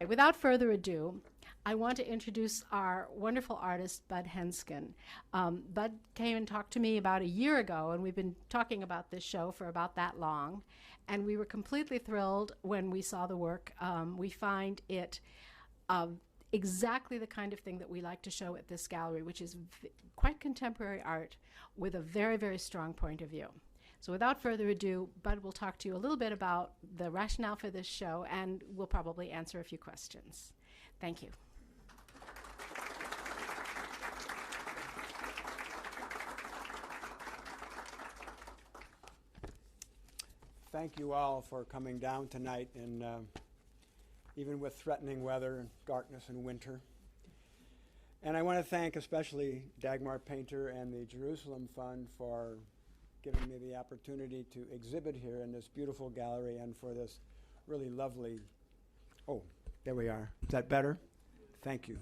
Without further ado, I want to introduce our wonderful artist, Bud Hensgen. Bud came and talked to me about a year ago, and we've been talking about this show for about that long. And we were completely thrilled when we saw the work. We find it exactly the kind of thing that we like to show at this gallery, which is quite contemporary art with a very, very strong point of view. So without further ado, Bud will talk to you a little bit about the rationale for this show, and we'll probably answer a few questions. Thank you. Thank you all for coming down tonight, and even with threatening weather and darkness and winter. And I want to thank especially Dagmar Painter and the Jerusalem Fund for giving me the opportunity to exhibit here in this beautiful gallery, and for this really lovely, oh, there we are. Is that better? Thank you.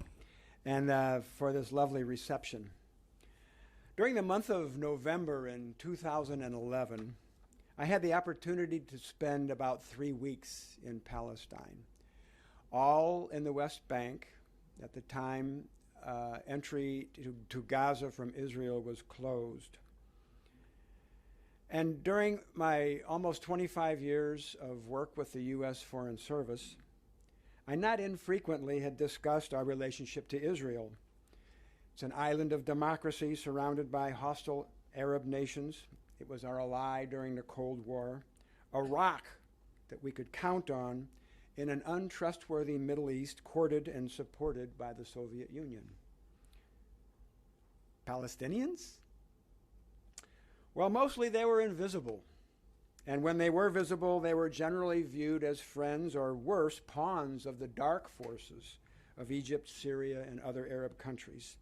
And for this lovely reception. During the month of November in 2011, I had the opportunity to spend about 3 weeks in Palestine, all in the West Bank. At the time, entry to Gaza from Israel was closed. And during my almost 25 years of work with the U.S. Foreign Service, I not infrequently had discussed our relationship to Israel. It's an island of democracy surrounded by hostile Arab nations. It was our ally during the Cold War, a rock that we could count on in an untrustworthy Middle East courted and supported by the Soviet Union. Palestinians? Well, mostly they were invisible. And when they were visible, they were generally viewed as friends, or worse, pawns of the dark forces of Egypt, Syria, and other Arab countries.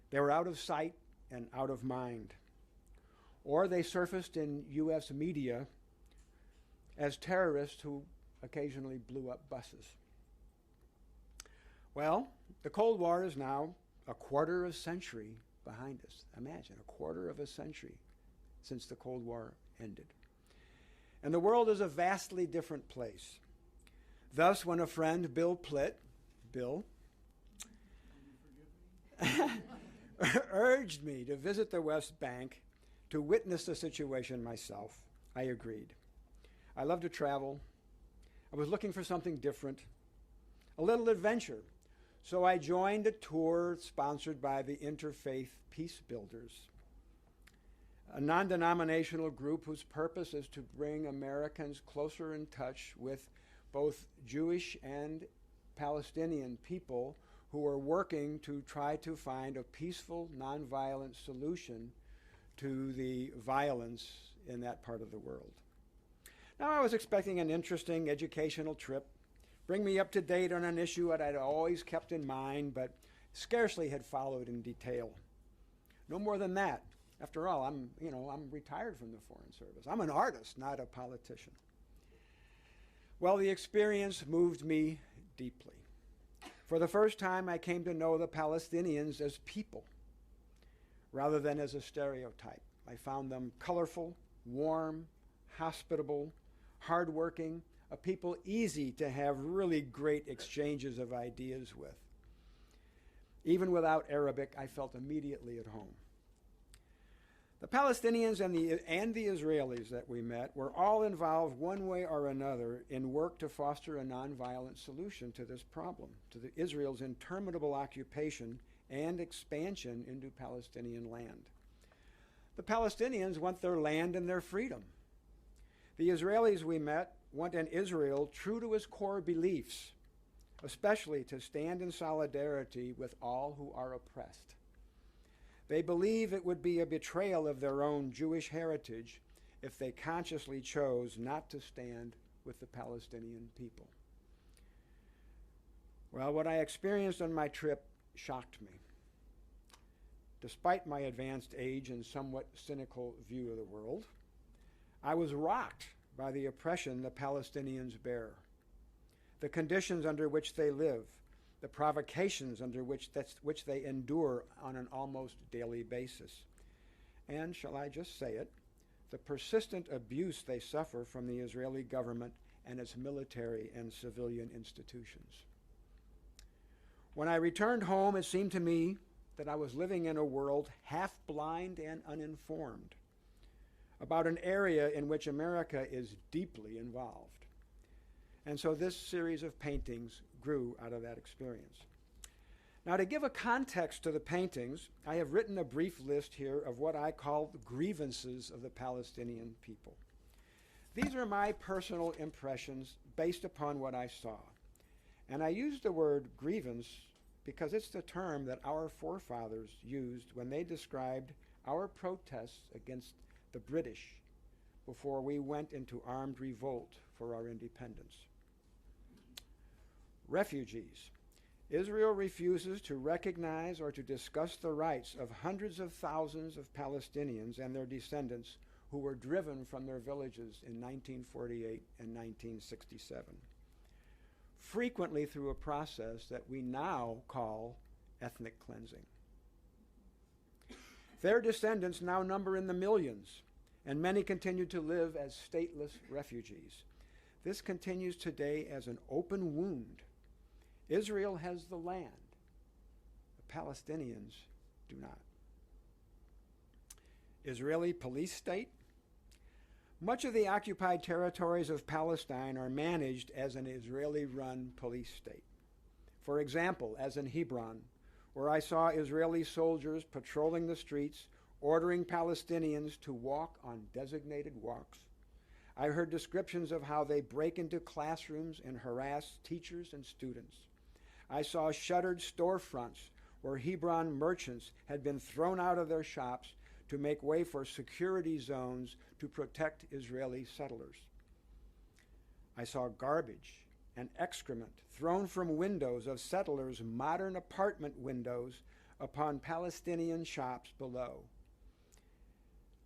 They were out of sight and out of mind. Or they surfaced in U.S. media as terrorists who occasionally blew up buses. Well, the Cold War is now a quarter of a century behind us. Imagine, a quarter of a century since the Cold War ended. And the world is a vastly different place. Thus, when a friend, Bill Plitt, urged me to visit the West Bank to witness the situation myself, I agreed. I love to travel. I was looking for something different, a little adventure. So I joined a tour sponsored by the Interfaith Peace Builders, a non-denominational group whose purpose is to bring Americans closer in touch with both Jewish and Palestinian people who are working to try to find a peaceful, nonviolent solution to the violence in that part of the world. Now, I was expecting an interesting educational trip, bring me up to date on an issue that I'd always kept in mind, but scarcely had followed in detail. No more than that. After all, I'm retired from the Foreign Service. I'm an artist, not a politician. Well, the experience moved me deeply. For the first time, I came to know the Palestinians as people, rather than as a stereotype. I found them colorful, warm, hospitable, hardworking, a people easy to have really great exchanges of ideas with. Even without Arabic, I felt immediately at home. The Palestinians and the Israelis that we met were all involved one way or another in work to foster a nonviolent solution to this problem, to Israel's interminable occupation and expansion into Palestinian land. The Palestinians want their land and their freedom. The Israelis we met want an Israel true to its core beliefs, especially to stand in solidarity with all who are oppressed. They believe it would be a betrayal of their own Jewish heritage if they consciously chose not to stand with the Palestinian people. Well, what I experienced on my trip shocked me. Despite my advanced age and somewhat cynical view of the world, I was rocked by the oppression the Palestinians bear, the conditions under which they live, the provocations under which they endure on an almost daily basis, and, shall I just say it, the persistent abuse they suffer from the Israeli government and its military and civilian institutions. When I returned home, it seemed to me that I was living in a world half blind and uninformed about an area in which America is deeply involved. And so this series of paintings grew out of that experience. Now, to give a context to the paintings, I have written a brief list here of what I call the grievances of the Palestinian people. These are my personal impressions based upon what I saw. And I use the word grievance because it's the term that our forefathers used when they described our protests against the British before we went into armed revolt for our independence. Refugees. Israel refuses to recognize or to discuss the rights of hundreds of thousands of Palestinians and their descendants who were driven from their villages in 1948 and 1967, frequently through a process that we now call ethnic cleansing. Their descendants now number in the millions, and many continue to live as stateless refugees. This continues today as an open wound. Israel has the land. The Palestinians do not. Israeli police state. Much of the occupied territories of Palestine are managed as an Israeli-run police state. For example, as in Hebron, where I saw Israeli soldiers patrolling the streets, ordering Palestinians to walk on designated walks. I heard descriptions of how they break into classrooms and harass teachers and students. I saw shuttered storefronts where Hebron merchants had been thrown out of their shops to make way for security zones to protect Israeli settlers. I saw garbage and excrement thrown from windows of settlers' modern apartment windows upon Palestinian shops below.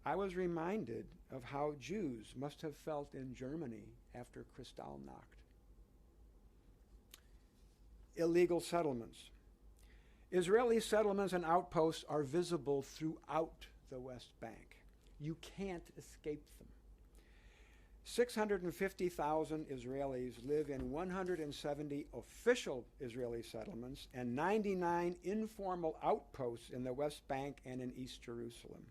I was reminded of how Jews must have felt in Germany after Kristallnacht. Illegal settlements. Israeli settlements and outposts are visible throughout the West Bank. You can't escape them. 650,000 Israelis live in 170 official Israeli settlements and 99 informal outposts in the West Bank and in East Jerusalem.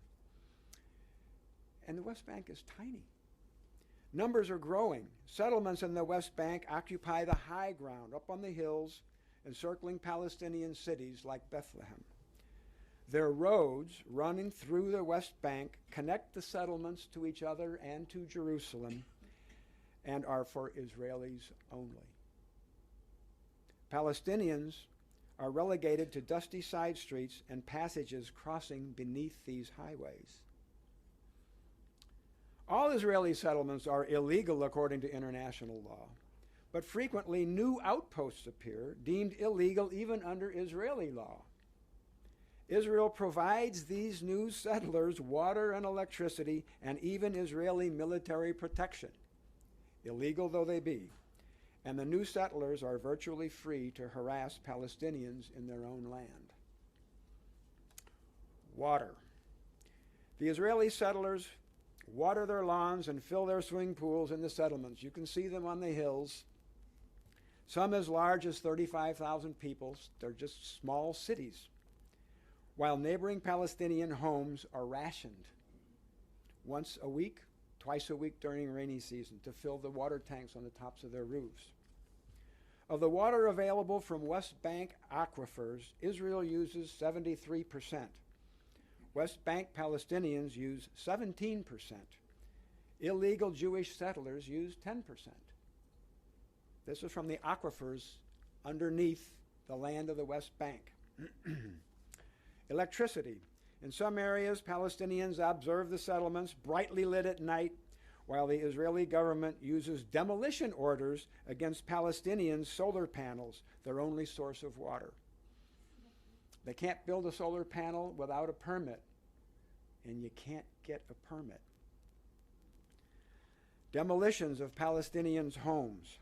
And the West Bank is tiny. Numbers are growing. Settlements in the West Bank occupy the high ground up on the hills encircling Palestinian cities like Bethlehem. Their roads running through the West Bank connect the settlements to each other and to Jerusalem and are for Israelis only. Palestinians are relegated to dusty side streets and passages crossing beneath these highways. All Israeli settlements are illegal according to international law, but frequently new outposts appear, deemed illegal even under Israeli law. Israel provides these new settlers water and electricity and even Israeli military protection, illegal though they be, and the new settlers are virtually free to harass Palestinians in their own land. Water. The Israeli settlers water their lawns and fill their swimming pools in the settlements. You can see them on the hills. Some as large as 35,000 people. They're just small cities. While neighboring Palestinian homes are rationed once a week, twice a week during rainy season to fill the water tanks on the tops of their roofs. Of the water available from West Bank aquifers, Israel uses 73%. West Bank Palestinians use 17%. Illegal Jewish settlers use 10%. This is from the aquifers underneath the land of the West Bank. Electricity. In some areas, Palestinians observe the settlements brightly lit at night, while the Israeli government uses demolition orders against Palestinians' solar panels, their only source of water. They can't build a solar panel without a permit, and you can't get a permit. Demolitions of Palestinians' homes.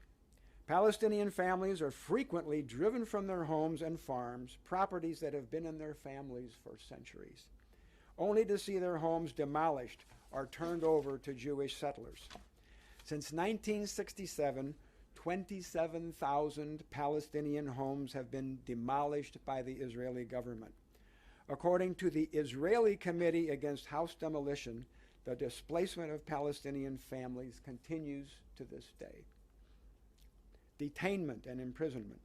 Palestinian families are frequently driven from their homes and farms, properties that have been in their families for centuries, only to see their homes demolished or turned over to Jewish settlers. Since 1967, 27,000 Palestinian homes have been demolished by the Israeli government. According to the Israeli Committee Against House Demolition, the displacement of Palestinian families continues to this day. Detainment and imprisonment.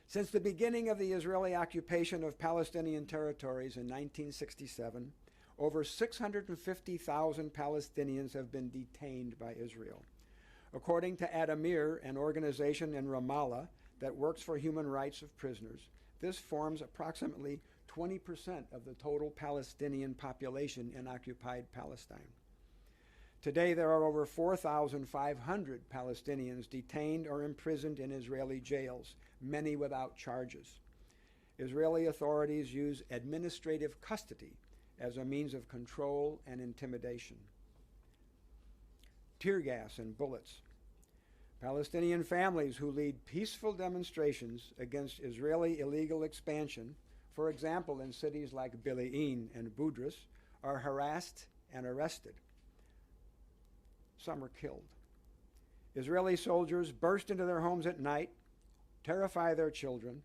Since the beginning of the Israeli occupation of Palestinian territories in 1967, over 650,000 Palestinians have been detained by Israel. According to Adamir, an organization in Ramallah that works for human rights of prisoners, this forms approximately 20% of the total Palestinian population in occupied Palestine. Today, there are over 4,500 Palestinians detained or imprisoned in Israeli jails, many without charges. Israeli authorities use administrative custody as a means of control and intimidation. Tear gas and bullets. Palestinian families who lead peaceful demonstrations against Israeli illegal expansion, for example in cities like Bile'in and Budrus, are harassed and arrested. Some are killed. Israeli soldiers burst into their homes at night, terrify their children.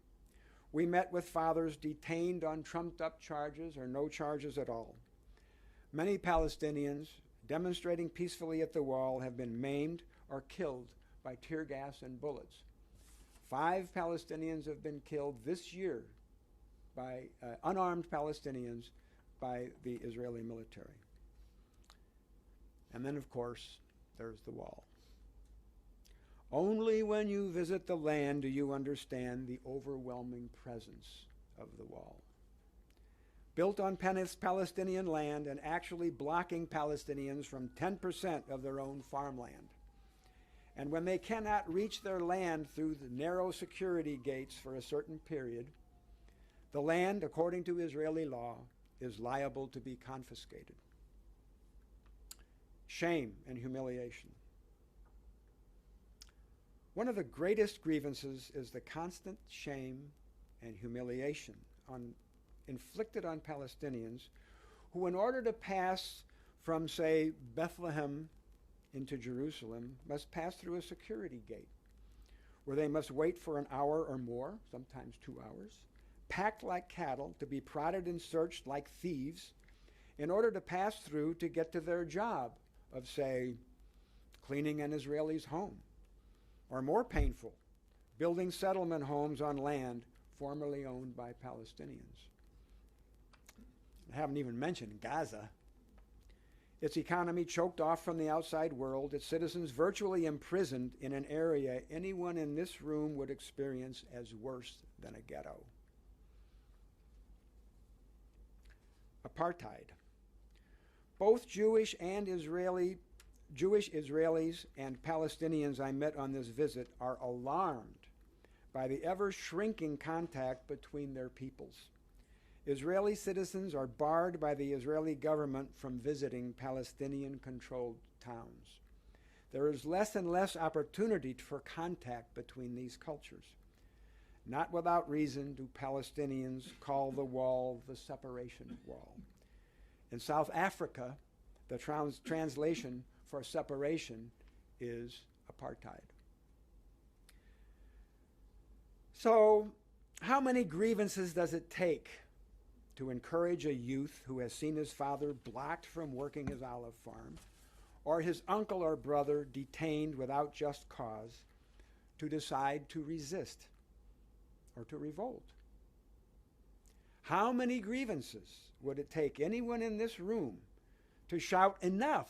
We met with fathers detained on trumped-up charges or no charges at all. Many Palestinians demonstrating peacefully at the wall have been maimed or killed by tear gas and bullets. 5 Palestinians have been killed this year by unarmed Palestinians by the Israeli military. And then, of course, there's the wall. Only when you visit the land do you understand the overwhelming presence of the wall. Built on Palestinian land and actually blocking Palestinians from 10% of their own farmland. And when they cannot reach their land through the narrow security gates for a certain period, the land, according to Israeli law, is liable to be confiscated. Shame and humiliation. One of the greatest grievances is the constant shame and humiliation inflicted on Palestinians who, in order to pass from, say, Bethlehem into Jerusalem, must pass through a security gate where they must wait for an hour or more, sometimes 2 hours, packed like cattle to be prodded and searched like thieves in order to pass through to get to their job of, say, cleaning an Israeli's home, or more painful, building settlement homes on land formerly owned by Palestinians. I haven't even mentioned Gaza. Its economy choked off from the outside world, its citizens virtually imprisoned in an area anyone in this room would experience as worse than a ghetto. Apartheid. Both Jewish Israelis and Palestinians I met on this visit are alarmed by the ever-shrinking contact between their peoples. Israeli citizens are barred by the Israeli government from visiting Palestinian-controlled towns. There is less and less opportunity for contact between these cultures. Not without reason do Palestinians call the wall the separation wall. In South Africa, the translation for separation is apartheid. So, how many grievances does it take to encourage a youth who has seen his father blocked from working his olive farm, or his uncle or brother detained without just cause, to decide to resist or to revolt? How many grievances would it take anyone in this room to shout, "Enough!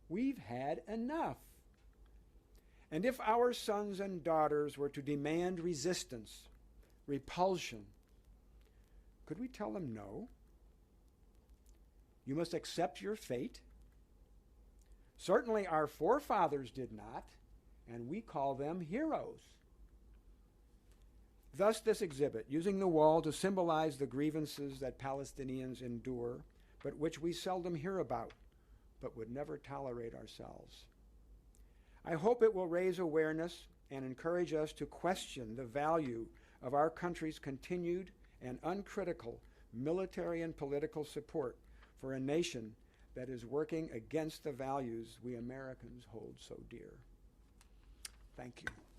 We've had enough"? And if our sons and daughters were to demand resistance, repulsion, could we tell them no? You must accept your fate. Certainly our forefathers did not, and we call them heroes. Thus this exhibit, using the wall to symbolize the grievances that Palestinians endure, but which we seldom hear about, but would never tolerate ourselves. I hope it will raise awareness and encourage us to question the value of our country's continued and uncritical military and political support for a nation that is working against the values we Americans hold so dear. Thank you.